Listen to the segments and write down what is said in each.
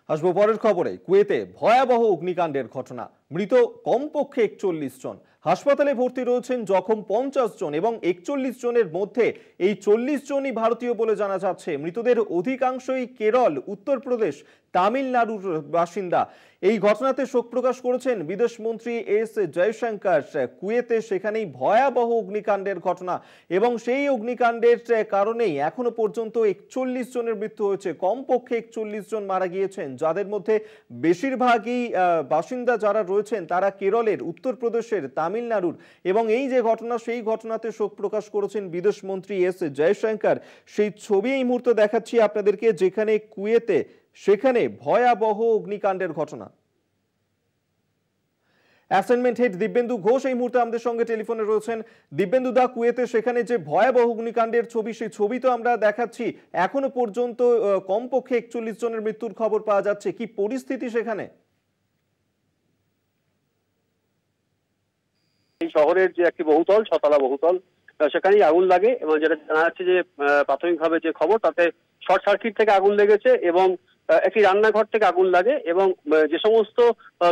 আসবো পরের খবরে। কুয়েতে ভয়াবহ অগ্নিকাণ্ডের ঘটনা, মৃত কমপক্ষে ৪১ জন। হাসপাতালে ভর্তি রয়েছেন জখম ৫০ জন এবং ৪১ জনের মধ্যে এই ৪০ জনই ভারতীয় বলে জানা যাচ্ছে। মৃতদের অধিকাংশই কেরল, উত্তরপ্রদেশ, তামিলনাড়ুর বাসিন্দা। এই ঘটনাতে শোক প্রকাশ করেছেন বিদেশমন্ত্রী এস জয়শঙ্কর। কুয়েতে সেখানেই ভয়াবহ অগ্নিকাণ্ডের ঘটনা এবং সেই অগ্নিকাণ্ডের কারণেই এখনো পর্যন্ত ৪১ জনের মৃত্যু হয়েছে। কমপক্ষে ৪১ জন মারা গিয়েছেন, যাদের মধ্যে বেশিরভাগই বাসিন্দা যারা রয়েছেন তারা কেরলের, উত্তরপ্রদেশের, তামিলনাড়ুর। এবং এই যে ঘটনা, সেই ঘটনাতে শোক প্রকাশ করেছেন বিদেশমন্ত্রী এস জয়শঙ্কর। সেই ছবি এই মুহূর্তে দেখাচ্ছি আপনাদেরকে, যেখানে কুয়েতে সেখানে ভয়াবহ অগ্নিকাণ্ডের ঘটনা। অ্যাসাইনমেন্ট হেড দিব্যেন্দু ঘোষ এই মুহূর্তে আমাদের সঙ্গে টেলিফোনে রয়েছেন। দিব্যেন্দু দা, কুয়েতে সেখানে যে ভয়াবহ অগ্নিকাণ্ডের ছবি, সেই ছবি তো আমরা দেখাচ্ছি। এখনো পর্যন্ত কমপক্ষে ৪১ জনের মৃত্যুর খবর পাওয়া যাচ্ছে। কি পরিস্থিতি সেখানে? এই শহরের যে একটি বহুতল, ছতলা বহুতল, সেখানেই আগুন লাগে এবং যেটা জানা যাচ্ছে যে প্রাথমিকভাবে যে খবর, তাতে শর্ট সার্কিট থেকে আগুন লেগেছে এবং একটি রান্নাঘর থেকে আগুন লাগে। এবং যে সমস্ত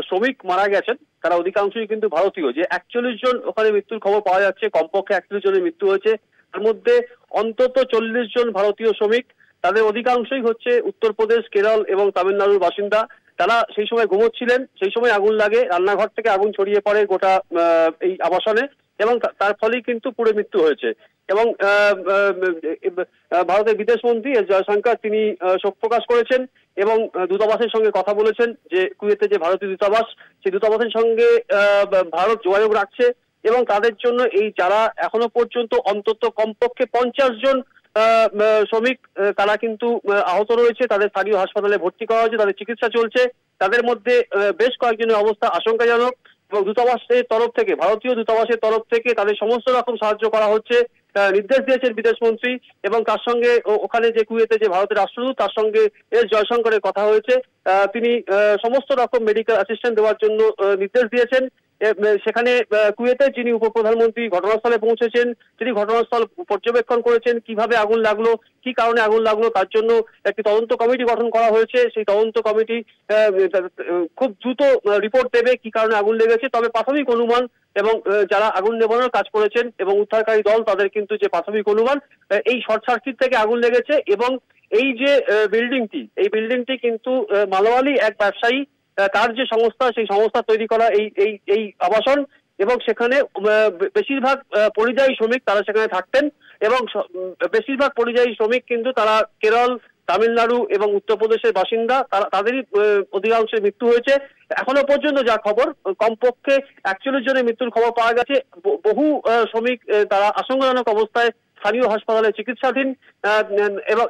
শ্রমিক মারা গেছেন তারা অধিকাংশই কিন্তু ভারতীয়। যে ৪১ জন ওখানে মৃত্যুর খবর পাওয়া যাচ্ছে, কমপক্ষে ৪১ জনের মৃত্যু হয়েছে। তার মধ্যে অন্তত ৪০ জন ভারতীয় শ্রমিক। তাদের অধিকাংশই হচ্ছে উত্তরপ্রদেশ, কেরল এবং তামিলনাড়ুর বাসিন্দা। তারা সেই সময় ঘুমোচ্ছিলেন, সেই সময় আগুন লাগে, রান্নাঘর থেকে আগুন ছড়িয়ে পড়ে গোটা এই আবাসনে এবং তার ফলেই কিন্তু পুরো মৃত্যু হয়েছে। এবং ভারতের বিদেশমন্ত্রী এস জয়শঙ্কর তিনি শোক প্রকাশ করেছেন এবং দূতাবাসের সঙ্গে কথা বলেছেন যে কুয়েতে যে ভারতীয় দূতাবাস, সেই দূতাবাসের সঙ্গে ভারত যোগাযোগ রাখছে এবং তাদের জন্য এই যারা এখনো পর্যন্ত অন্তত কমপক্ষে ৫০ জন শ্রমিক তারা কিন্তু আহত রয়েছে, তাদের স্থানীয় হাসপাতালে ভর্তি করা হয়েছে, তাদের চিকিৎসা চলছে। তাদের মধ্যে বেশ কয়েকজনের অবস্থা আশঙ্কাজনক এবং দূতাবাসের তরফ থেকে, ভারতীয় দূতাবাসের তরফ থেকে তাদের সমস্ত রকম সাহায্য করা হচ্ছে, নির্দেশ দিয়েছেন বিদেশমন্ত্রী। এবং তার সঙ্গে ওখানে যে কুয়েতে যে ভারতের রাষ্ট্রদূত, তার সঙ্গে এস জয়শঙ্করের কথা হয়েছে। তিনি সমস্ত রকম মেডিকেল অ্যাসিস্ট্যান্ট দেওয়ার জন্য নির্দেশ দিয়েছেন। সেখানে কুয়েতে যিনি উপপ্রধানমন্ত্রী ঘটনাস্থলে পৌঁছেছেন, তিনি ঘটনাস্থল পর্যবেক্ষণ করেছেন, কিভাবে আগুন লাগলো, কি কারণে আগুন লাগলো, তার জন্য একটি তদন্ত কমিটি গঠন করা হয়েছে। সেই তদন্ত কমিটি খুব দ্রুত রিপোর্ট দেবে কি কারণে আগুন লেগেছে। তবে প্রাথমিক অনুমান এবং যারা আগুন নেভানোর কাজ করেছেন এবং উদ্ধারকারী দল, তাদের কিন্তু যে প্রাথমিক অনুমান এই শর্ট সার্কিট থেকে আগুন লেগেছে। এবং এই যে বিল্ডিংটি, এই বিল্ডিংটি কিন্তু মালওয়ালি এক ব্যবসায়ী, তার যে সংস্থা, সেই সংস্থা তৈরি করা এই আবাসন। এবং সেখানে বেশিরভাগ পরিযায়ী শ্রমিক তারা সেখানে থাকতেন এবং বেশিরভাগ পরিযায়ী শ্রমিক কিন্তু তারা কেরল, তামিলনাড়ু এবং উত্তরপ্রদেশের বাসিন্দা। তাদেরই অধিকাংশের মৃত্যু হয়েছে। এখনো পর্যন্ত যা খবর, কমপক্ষে ৪১ জনের মৃত্যুর খবর পাওয়া গেছে। বহু শ্রমিক তারা আশঙ্কাজনক অবস্থায় স্থানীয় হাসপাতালে চিকিৎসাধীন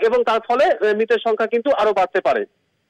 এবং তার ফলে মৃতের সংখ্যা কিন্তু আরো বাড়তে পারে।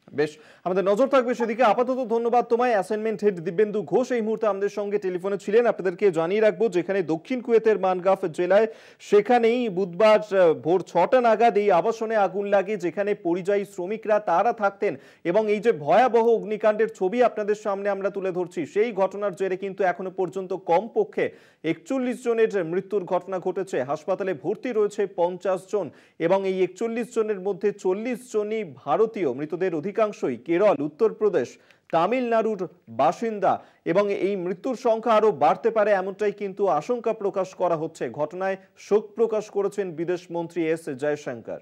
বেশ, আমাদের নজর থাকবে সেদিকে। আপাতত ধন্যবাদ তোমায়। অ্যাসাইনমেন্ট হেড দিব্যেন্দু ঘোষ এই মুহূর্তে আমাদের সঙ্গে টেলিফোনে ছিলেন। আপনাদেরকে জানিয়ে রাখবো, যেখানে দক্ষিণ কুয়েতের মানগাফ জেলায় সেখানেই বুধবার ভোর ৬টা নাগাদ এই আবাসনে আগুন লাগে, যেখানে পরিযায়ী শ্রমিকরা তারা থাকতেন। এবং এই যে ভয়াবহ অগ্নিকাণ্ডের ছবি আপনাদের সামনে আমরা তুলে ধরছি, সেই ঘটনার জেরে কিন্তু এখনো পর্যন্ত কমপক্ষে ৪১ জনের মৃত্যুর ঘটনা ঘটেছে। হাসপাতালে ভর্তি রয়েছে ৫০ জন এবং এই ৪১ জনের মধ্যে ৪০ জনই ভারতীয়। মৃতদের অধিকাংশই কেরল, উত্তরপ্রদেশ, তামিলনাড়ুর বাসিন্দা এবং এই মৃত্যুর সংখ্যা আরো বাড়তে পারে, এমনটাই কিন্তু আশঙ্কা প্রকাশ করা হচ্ছে। ঘটনায় শোক প্রকাশ করেছেন বিদেশমন্ত্রী এস জয়শঙ্কর।